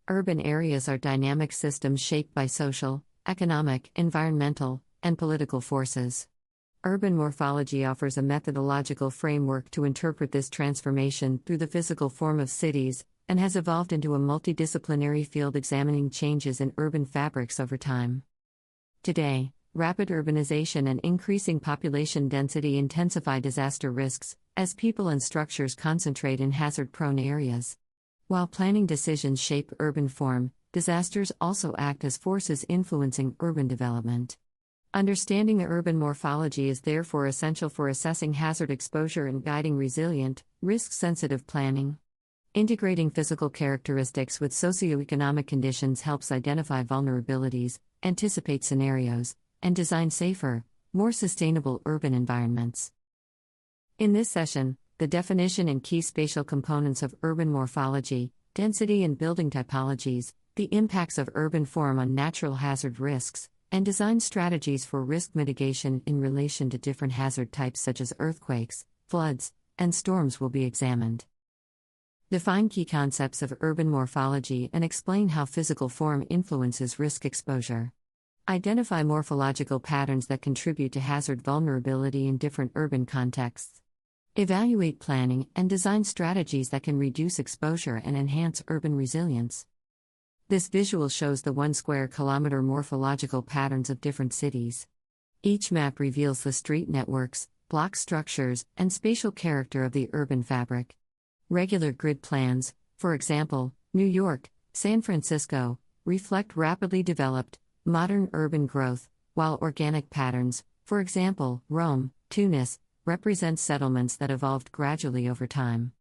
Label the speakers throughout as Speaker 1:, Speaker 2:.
Speaker 1: Urban areas are dynamic systems shaped by social, economic, environmental, and political forces. Urban morphology offers a methodological framework to interpret this transformation through the physical form of cities, and has evolved into a multidisciplinary field examining changes in urban fabrics over time. Today, rapid urbanization and increasing population density intensify disaster risks, as people and structures concentrate in hazard-prone areas. While planning decisions shape urban form, disasters also act as forces influencing urban development. Understanding urban morphology is therefore essential for assessing hazard exposure and guiding resilient, risk-sensitive planning. Integrating physical characteristics with socioeconomic conditions helps identify vulnerabilities, anticipate scenarios, and design safer, more sustainable urban environments. In this session, the definition and key spatial components of urban morphology, density and building typologies, the impacts of urban form on natural hazard risks, and design strategies for risk mitigation in relation to different hazard types such as earthquakes, floods, and storms will be examined. Define key concepts of urban morphology and explain how physical form influences risk exposure. Identify morphological patterns that contribute to hazard vulnerability in different urban contexts. Evaluate planning and design strategies that can reduce exposure and enhance urban resilience. This visual shows the 1 square kilometer morphological patterns of different cities. Each map reveals the street networks, block structures, and spatial character of the urban fabric. Regular grid plans, for example, New York, San Francisco, reflect rapidly developed, modern urban growth, while organic patterns, for example, Rome, Tunis, represent settlements that evolved gradually over time.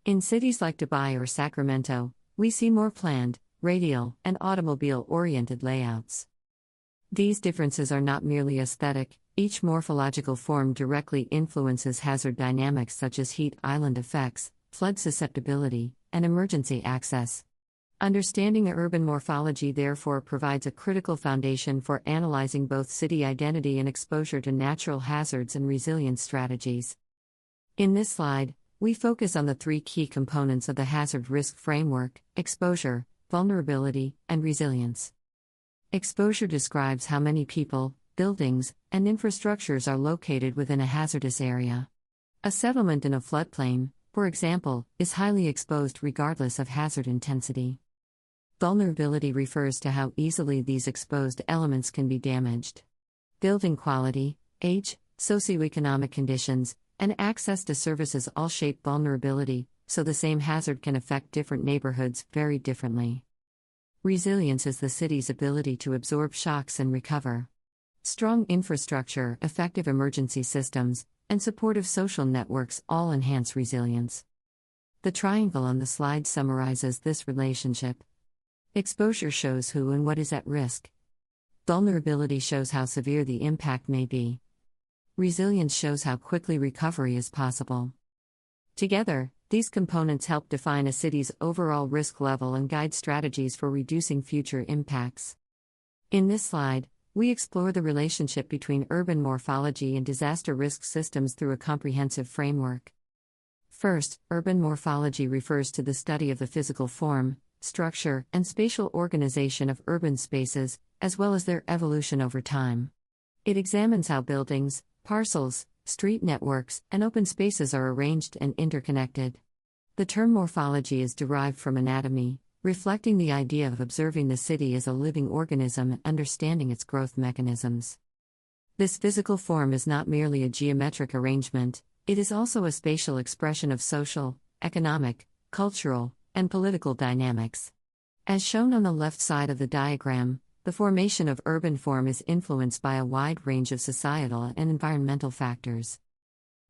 Speaker 1: In cities like Dubai or Sacramento, we see more planned, radial, and automobile-oriented layouts. These differences are not merely aesthetic, each morphological form directly influences hazard dynamics such as heat island effects, flood susceptibility, and emergency access. Understanding urban morphology therefore provides a critical foundation for analyzing both city identity and exposure to natural hazards and resilience strategies. In this slide, we focus on the 3 key components of the hazard risk framework: exposure, vulnerability, and resilience. Exposure describes how many people, buildings, and infrastructures are located within a hazardous area. A settlement in a floodplain, for example, is highly exposed regardless of hazard intensity. Vulnerability refers to how easily these exposed elements can be damaged. Building quality, age, socioeconomic conditions, and access to services all shape vulnerability, so the same hazard can affect different neighborhoods very differently. Resilience is the city's ability to absorb shocks and recover. Strong infrastructure, effective emergency systems, and supportive social networks all enhance resilience. The triangle on the slide summarizes this relationship. Exposure shows who and what is at risk. Vulnerability shows how severe the impact may be. Resilience shows how quickly recovery is possible. Together, these components help define a city's overall risk level and guide strategies for reducing future impacts. In this slide, we explore the relationship between urban morphology and disaster risk systems through a comprehensive framework. First, urban morphology refers to the study of the physical form, structure, and spatial organization of urban spaces, as well as their evolution over time. It examines how buildings, parcels, street networks, and open spaces are arranged and interconnected. The term morphology is derived from anatomy, reflecting the idea of observing the city as a living organism and understanding its growth mechanisms. This physical form is not merely a geometric arrangement, it is also a spatial expression of social, economic, cultural, and political dynamics. As shown on the left side of the diagram, the formation of urban form is influenced by a wide range of societal and environmental factors.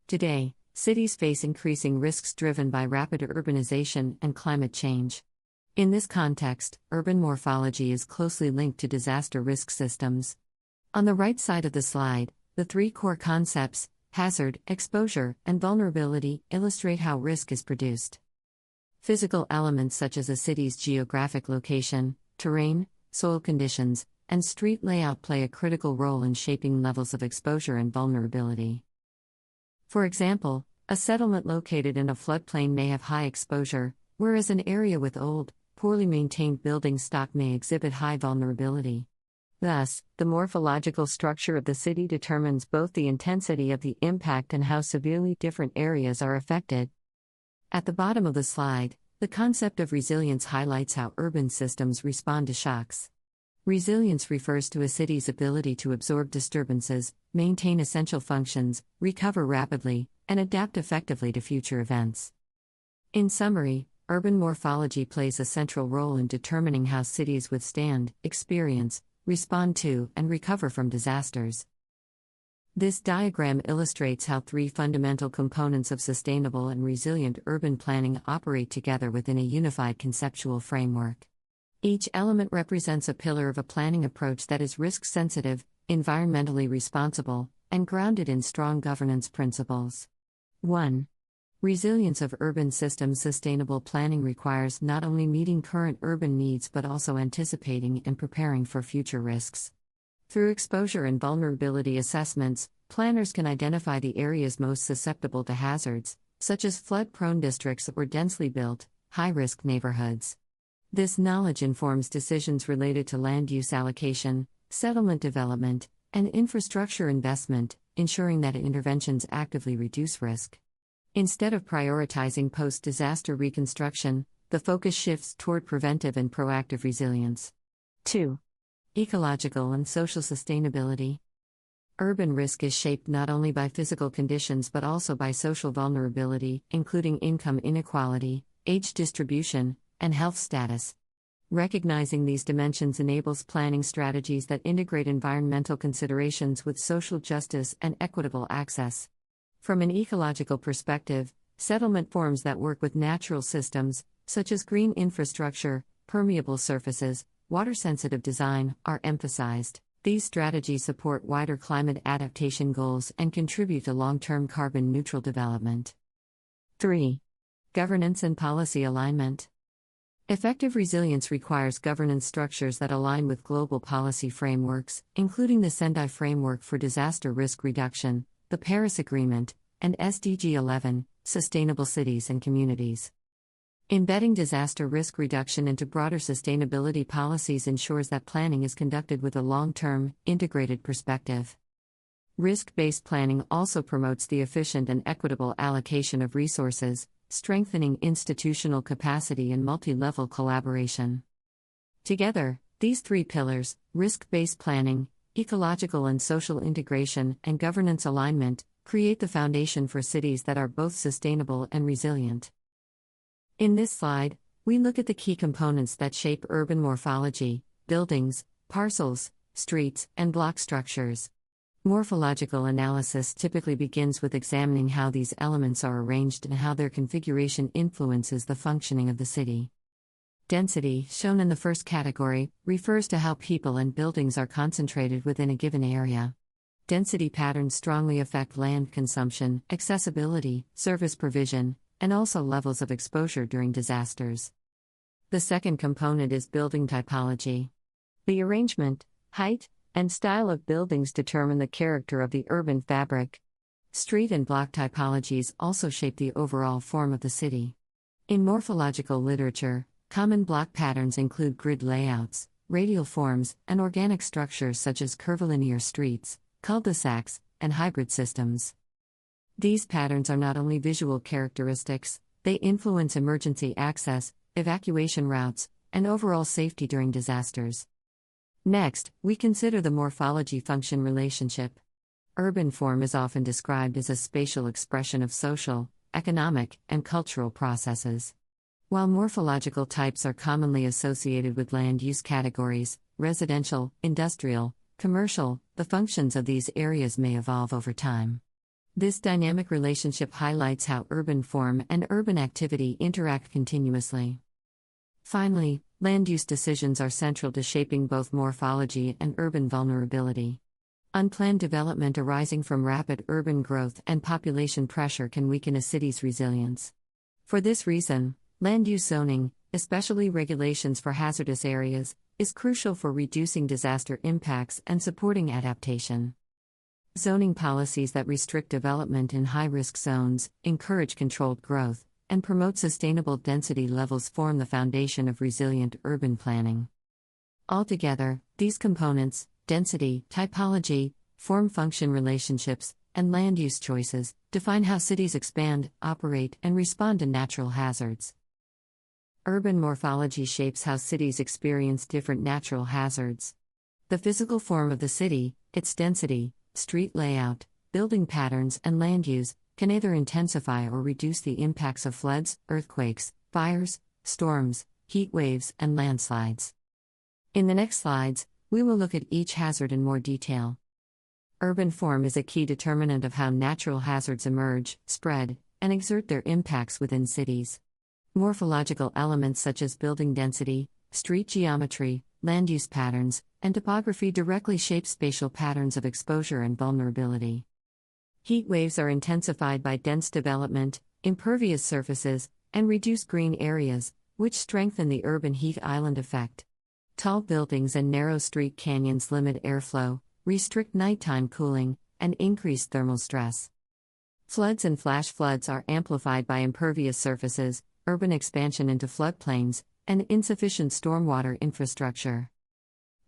Speaker 1: Today, cities face increasing risks driven by rapid urbanization and climate change. In this context, urban morphology is closely linked to disaster risk systems. On the right side of the slide, the 3 core concepts, hazard, exposure, and vulnerability, illustrate how risk is produced. Physical elements such as a city's geographic location, terrain, soil conditions, and street layout play a critical role in shaping levels of exposure and vulnerability. For example, a settlement located in a floodplain may have high exposure, whereas an area with old, poorly maintained building stock may exhibit high vulnerability. Thus, the morphological structure of the city determines both the intensity of the impact and how severely different areas are affected. At the bottom of the slide, the concept of resilience highlights how urban systems respond to shocks. Resilience refers to a city's ability to absorb disturbances, maintain essential functions, recover rapidly, and adapt effectively to future events. In summary, urban morphology plays a central role in determining how cities withstand, experience, respond to, and recover from disasters. This diagram illustrates how three fundamental components of sustainable and resilient urban planning operate together within a unified conceptual framework. Each element represents a pillar of a planning approach that is risk-sensitive, environmentally responsible, and grounded in strong governance principles. 1. Resilience of urban systems. Sustainable planning requires not only meeting current urban needs but also anticipating and preparing for future risks. Through exposure and vulnerability assessments, planners can identify the areas most susceptible to hazards, such as flood-prone districts or densely built, high-risk neighborhoods. This knowledge informs decisions related to land use allocation, settlement development, and infrastructure investment, ensuring that interventions actively reduce risk. Instead of prioritizing post-disaster reconstruction, the focus shifts toward preventive and proactive resilience. 2. Ecological and social sustainability. Urban risk is shaped not only by physical conditions but also by social vulnerability, including income inequality, age distribution, and health status. Recognizing these dimensions enables planning strategies that integrate environmental considerations with social justice and equitable access. From an ecological perspective, settlement forms that work with natural systems, such as green infrastructure, permeable surfaces, water-sensitive design, are emphasized. These strategies support wider climate adaptation goals and contribute to long-term carbon-neutral development. 3. Governance and policy alignment. Effective resilience requires governance structures that align with global policy frameworks, including the Sendai Framework for Disaster Risk Reduction, the Paris Agreement, and SDG 11, Sustainable Cities and Communities. Embedding disaster risk reduction into broader sustainability policies ensures that planning is conducted with a long-term, integrated perspective. Risk-based planning also promotes the efficient and equitable allocation of resources, strengthening institutional capacity and multi-level collaboration. Together, these three pillars, risk-based planning, ecological and social integration, and governance alignment, create the foundation for cities that are both sustainable and resilient. In this slide, we look at the key components that shape urban morphology: buildings, parcels, streets, and block structures. Morphological analysis typically begins with examining how these elements are arranged and how their configuration influences the functioning of the city. Density, shown in the first category, refers to how people and buildings are concentrated within a given area. Density patterns strongly affect land consumption, accessibility, service provision, and also levels of exposure during disasters. The second component is building typology. The arrangement, height, and style of buildings determine the character of the urban fabric. Street and block typologies also shape the overall form of the city. In morphological literature, common block patterns include grid layouts, radial forms, and organic structures such as curvilinear streets, cul-de-sacs, and hybrid systems. These patterns are not only visual characteristics, they influence emergency access, evacuation routes, and overall safety during disasters. Next, we consider the morphology-function relationship. Urban form is often described as a spatial expression of social, economic, and cultural processes. While morphological types are commonly associated with land use categories, residential, industrial, commercial, the functions of these areas may evolve over time. This dynamic relationship highlights how urban form and urban activity interact continuously. Finally, land use decisions are central to shaping both morphology and urban vulnerability. Unplanned development arising from rapid urban growth and population pressure can weaken a city's resilience. For this reason, land use zoning, especially regulations for hazardous areas, is crucial for reducing disaster impacts and supporting adaptation. Zoning policies that restrict development in high-risk zones, encourage controlled growth, and promote sustainable density levels form the foundation of resilient urban planning. Altogether, these components, density, typology, form-function relationships, and land use choices, define how cities expand, operate, and respond to natural hazards. Urban morphology shapes how cities experience different natural hazards. The physical form of the city, its density, street layout, building patterns, and land use, can either intensify or reduce the impacts of floods, earthquakes, fires, storms, heat waves, and landslides. In the next slides, we will look at each hazard in more detail. Urban form is a key determinant of how natural hazards emerge, spread, and exert their impacts within cities. Morphological elements such as building density, street geometry, land use patterns, and topography directly shape spatial patterns of exposure and vulnerability. Heat waves are intensified by dense development, impervious surfaces, and reduced green areas, which strengthen the urban heat island effect. Tall buildings and narrow street canyons limit airflow, restrict nighttime cooling, and increase thermal stress. Floods and flash floods are amplified by impervious surfaces, urban expansion into floodplains, and insufficient stormwater infrastructure.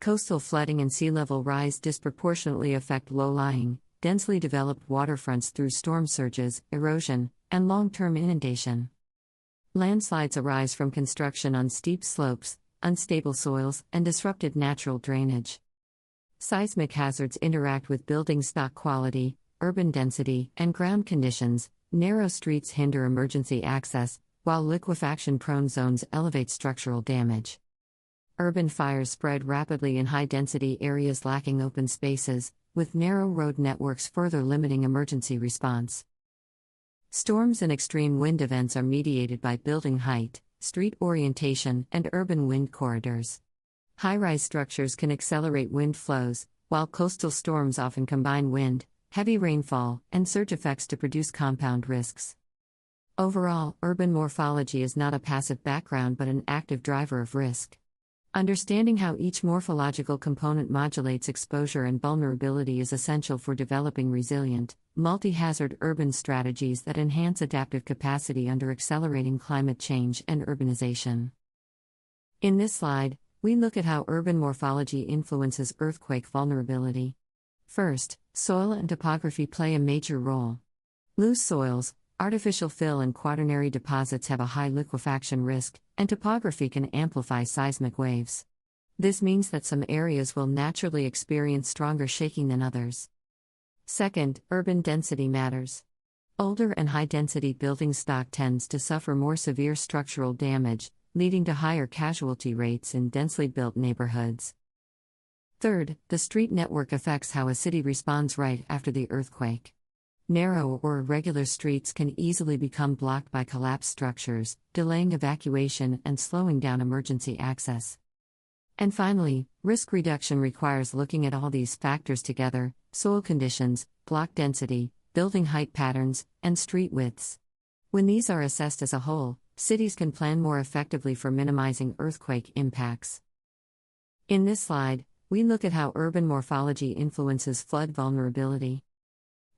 Speaker 1: Coastal flooding and sea level rise disproportionately affect low-lying, densely developed waterfronts through storm surges, erosion, and long-term inundation. Landslides arise from construction on steep slopes, unstable soils, and disrupted natural drainage. Seismic hazards interact with building stock quality, urban density, and ground conditions. Narrow streets hinder emergency access, while liquefaction-prone zones elevate structural damage. Urban fires spread rapidly in high-density areas lacking open spaces, with narrow road networks further limiting emergency response. Storms and extreme wind events are mediated by building height, street orientation, and urban wind corridors. High-rise structures can accelerate wind flows, while coastal storms often combine wind, heavy rainfall, and surge effects to produce compound risks. Overall, urban morphology is not a passive background but an active driver of risk. Understanding how each morphological component modulates exposure and vulnerability is essential for developing resilient, multi-hazard urban strategies that enhance adaptive capacity under accelerating climate change and urbanization. In this slide, we look at how urban morphology influences earthquake vulnerability. First, soil and topography play a major role. Loose soils, artificial fill, and quaternary deposits have a high liquefaction risk, and topography can amplify seismic waves. This means that some areas will naturally experience stronger shaking than others. Second, urban density matters. Older and high-density building stock tends to suffer more severe structural damage, leading to higher casualty rates in densely built neighborhoods. Third, the street network affects how a city responds right after the earthquake. Narrow or irregular streets can easily become blocked by collapsed structures, delaying evacuation and slowing down emergency access. And finally, risk reduction requires looking at all these factors together: soil conditions, block density, building height patterns, and street widths. When these are assessed as a whole, cities can plan more effectively for minimizing earthquake impacts. In this slide, we look at how urban morphology influences flood vulnerability.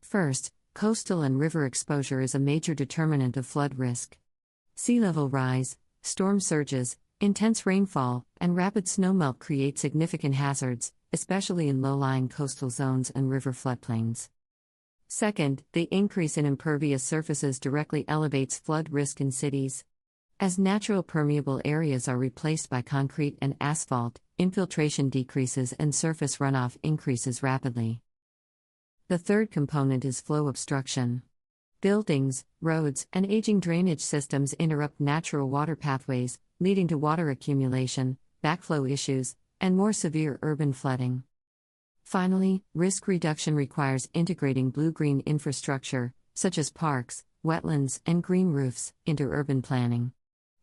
Speaker 1: First, coastal and river exposure is a major determinant of flood risk. Sea level rise, storm surges, intense rainfall, and rapid snowmelt create significant hazards, especially in low-lying coastal zones and river floodplains. Second, the increase in impervious surfaces directly elevates flood risk in cities. As natural permeable areas are replaced by concrete and asphalt, infiltration decreases and surface runoff increases rapidly. The third component is flow obstruction. Buildings, roads, and aging drainage systems interrupt natural water pathways, leading to water accumulation, backflow issues, and more severe urban flooding. Finally, risk reduction requires integrating blue-green infrastructure, such as parks, wetlands, and green roofs, into urban planning.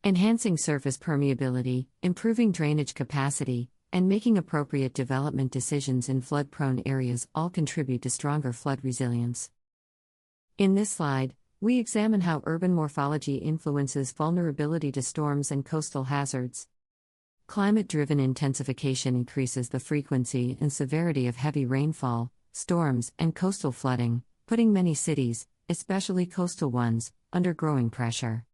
Speaker 1: Enhancing surface permeability, improving drainage capacity, and making appropriate development decisions in flood-prone areas all contribute to stronger flood resilience. In this slide, we examine how urban morphology influences vulnerability to storms and coastal hazards. Climate-driven intensification increases the frequency and severity of heavy rainfall, storms, and coastal flooding, putting many cities, especially coastal ones, under growing pressure.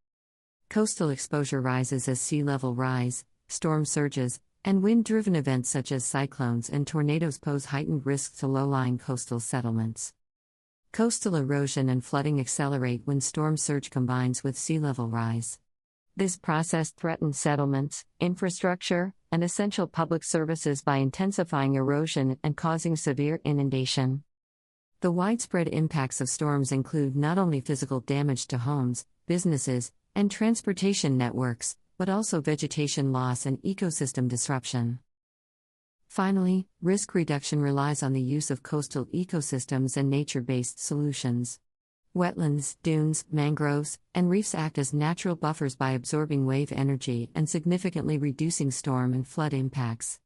Speaker 1: Coastal exposure rises as sea level rise, storm surges, and wind-driven events such as cyclones and tornadoes pose heightened risks to low-lying coastal settlements. Coastal erosion and flooding accelerate when storm surge combines with sea level rise. This process threatens settlements, infrastructure, and essential public services by intensifying erosion and causing severe inundation. The widespread impacts of storms include not only physical damage to homes, businesses, and transportation networks, but also vegetation loss and ecosystem disruption. Finally, risk reduction relies on the use of coastal ecosystems and nature-based solutions. Wetlands, dunes, mangroves, and reefs act as natural buffers by absorbing wave energy and significantly reducing storm and flood impacts.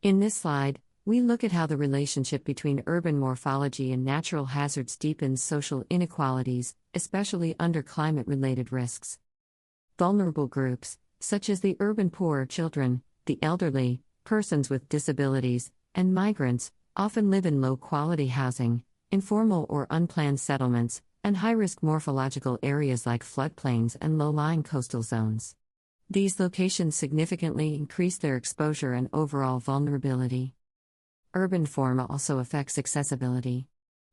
Speaker 1: In this slide, we look at how the relationship between urban morphology and natural hazards deepens social inequalities, especially under climate-related risks. Vulnerable groups, such as the urban poor, children, the elderly, persons with disabilities, and migrants, often live in low-quality housing, informal or unplanned settlements, and high-risk morphological areas like floodplains and low-lying coastal zones. These locations significantly increase their exposure and overall vulnerability. Urban form also affects accessibility.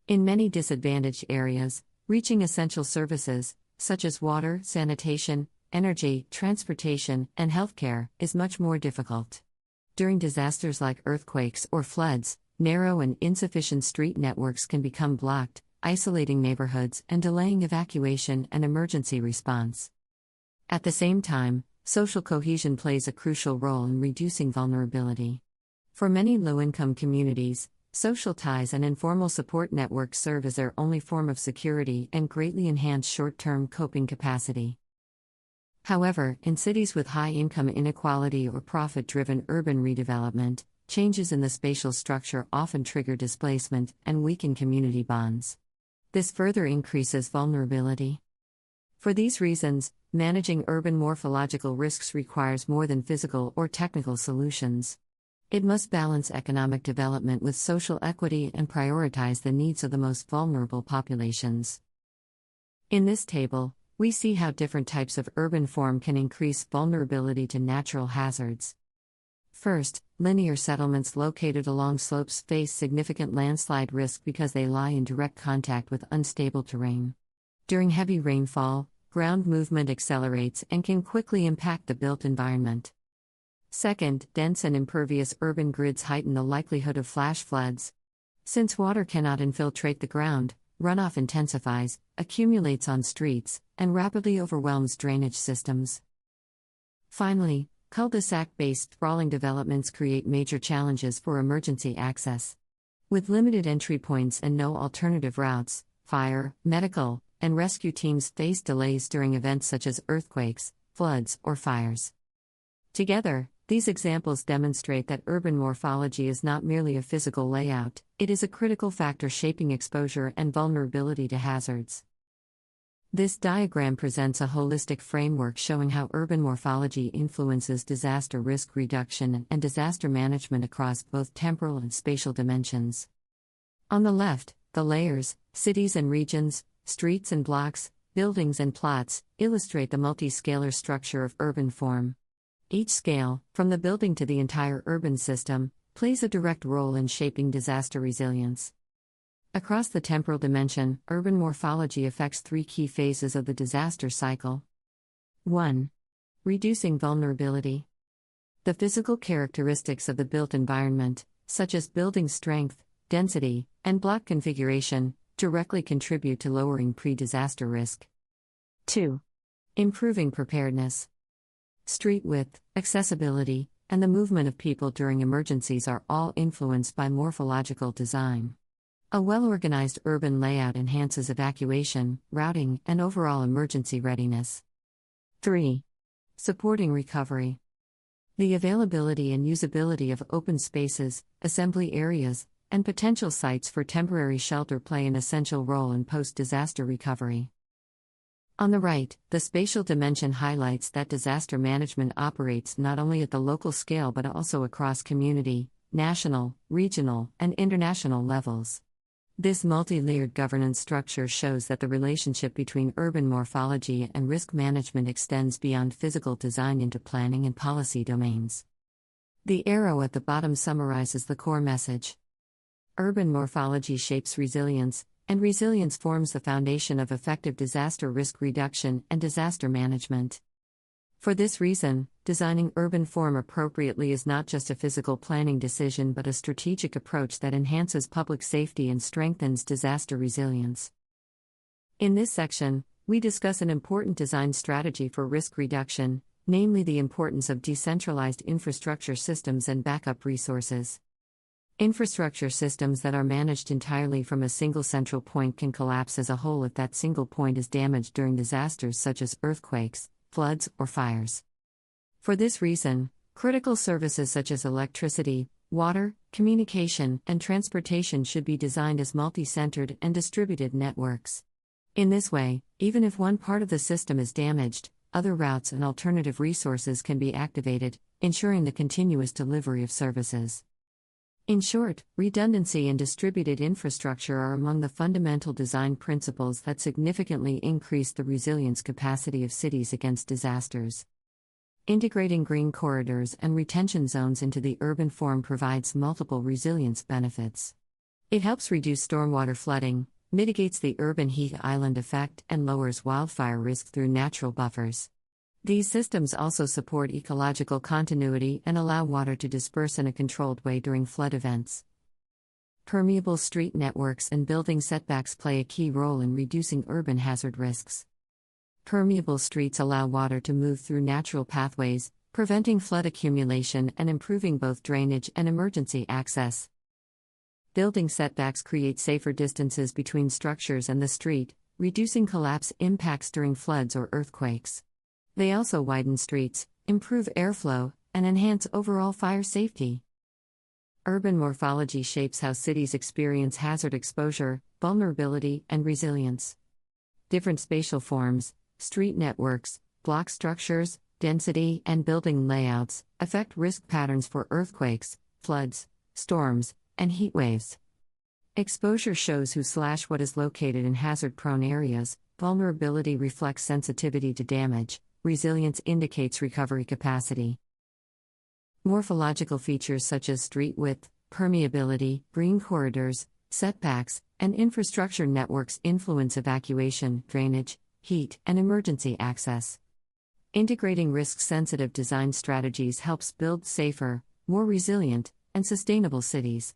Speaker 1: In many disadvantaged areas, reaching essential services, such as water, sanitation, energy, transportation, and healthcare, is much more difficult. During disasters like earthquakes or floods, narrow and insufficient street networks can become blocked, isolating neighborhoods and delaying evacuation and emergency response. At the same time, social cohesion plays a crucial role in reducing vulnerability. For many low-income communities, social ties and informal support networks serve as their only form of security and greatly enhance short-term coping capacity. However, in cities with high income inequality or profit-driven urban redevelopment, changes in the spatial structure often trigger displacement and weaken community bonds. This further increases vulnerability. For these reasons, managing urban morphological risks requires more than physical or technical solutions. It must balance economic development with social equity and prioritize the needs of the most vulnerable populations. In this table, we see how different types of urban form can increase vulnerability to natural hazards. First, linear settlements located along slopes face significant landslide risk because they lie in direct contact with unstable terrain. During heavy rainfall, ground movement accelerates and can quickly impact the built environment. Second, dense and impervious urban grids heighten the likelihood of flash floods. Since water cannot infiltrate the ground, runoff intensifies, accumulates on streets, and rapidly overwhelms drainage systems. Finally, cul-de-sac-based sprawling developments create major challenges for emergency access. With limited entry points and no alternative routes, fire, medical, and rescue teams face delays during events such as earthquakes, floods, or fires. Together, these examples demonstrate that urban morphology is not merely a physical layout, it is a critical factor shaping exposure and vulnerability to hazards. This diagram presents a holistic framework showing how urban morphology influences disaster risk reduction and disaster management across both temporal and spatial dimensions. On the left, the layers, cities and regions, streets and blocks, buildings and plots, illustrate the multi-scalar structure of urban form. Each scale, from the building to the entire urban system, plays a direct role in shaping disaster resilience. Across the temporal dimension, urban morphology affects three key phases of the disaster cycle. 1. Reducing vulnerability. The physical characteristics of the built environment, such as building strength, density, and block configuration, directly contribute to lowering pre-disaster risk. 2. Improving preparedness. Street width, accessibility, and the movement of people during emergencies are all influenced by morphological design. A well-organized urban layout enhances evacuation, routing, and overall emergency readiness. 3. Supporting recovery. The availability and usability of open spaces, assembly areas, and potential sites for temporary shelter play an essential role in post-disaster recovery. On the right, the spatial dimension highlights that disaster management operates not only at the local scale but also across community, national, regional, and international levels. This multi-layered governance structure shows that the relationship between urban morphology and risk management extends beyond physical design into planning and policy domains. The arrow at the bottom summarizes the core message. Urban morphology shapes resilience, and resilience forms the foundation of effective disaster risk reduction and disaster management. For this reason, designing urban form appropriately is not just a physical planning decision but a strategic approach that enhances public safety and strengthens disaster resilience. In this section, we discuss an important design strategy for risk reduction, namely the importance of decentralized infrastructure systems and backup resources. Infrastructure systems that are managed entirely from a single central point can collapse as a whole if that single point is damaged during disasters such as earthquakes, floods, or fires. For this reason, critical services such as electricity, water, communication, and transportation should be designed as multi-centered and distributed networks. In this way, even if one part of the system is damaged, other routes and alternative resources can be activated, ensuring the continuous delivery of services. In short, redundancy and distributed infrastructure are among the fundamental design principles that significantly increase the resilience capacity of cities against disasters. Integrating green corridors and retention zones into the urban form provides multiple resilience benefits. It helps reduce stormwater flooding, mitigates the urban heat island effect, and lowers wildfire risk through natural buffers. These systems also support ecological continuity and allow water to disperse in a controlled way during flood events. Permeable street networks and building setbacks play a key role in reducing urban hazard risks. Permeable streets allow water to move through natural pathways, preventing flood accumulation and improving both drainage and emergency access. Building setbacks create safer distances between structures and the street, reducing collapse impacts during floods or earthquakes. They also widen streets, improve airflow, and enhance overall fire safety. Urban morphology shapes how cities experience hazard exposure, vulnerability, and resilience. Different spatial forms, street networks, block structures, density, and building layouts affect risk patterns for earthquakes, floods, storms, and heat waves. Exposure shows what is located in hazard-prone areas, vulnerability reflects sensitivity to damage, resilience indicates recovery capacity. Morphological features such as street width, permeability, green corridors, setbacks, and infrastructure networks influence evacuation, drainage, heat, and emergency access. Integrating risk-sensitive design strategies helps build safer, more resilient, and sustainable cities.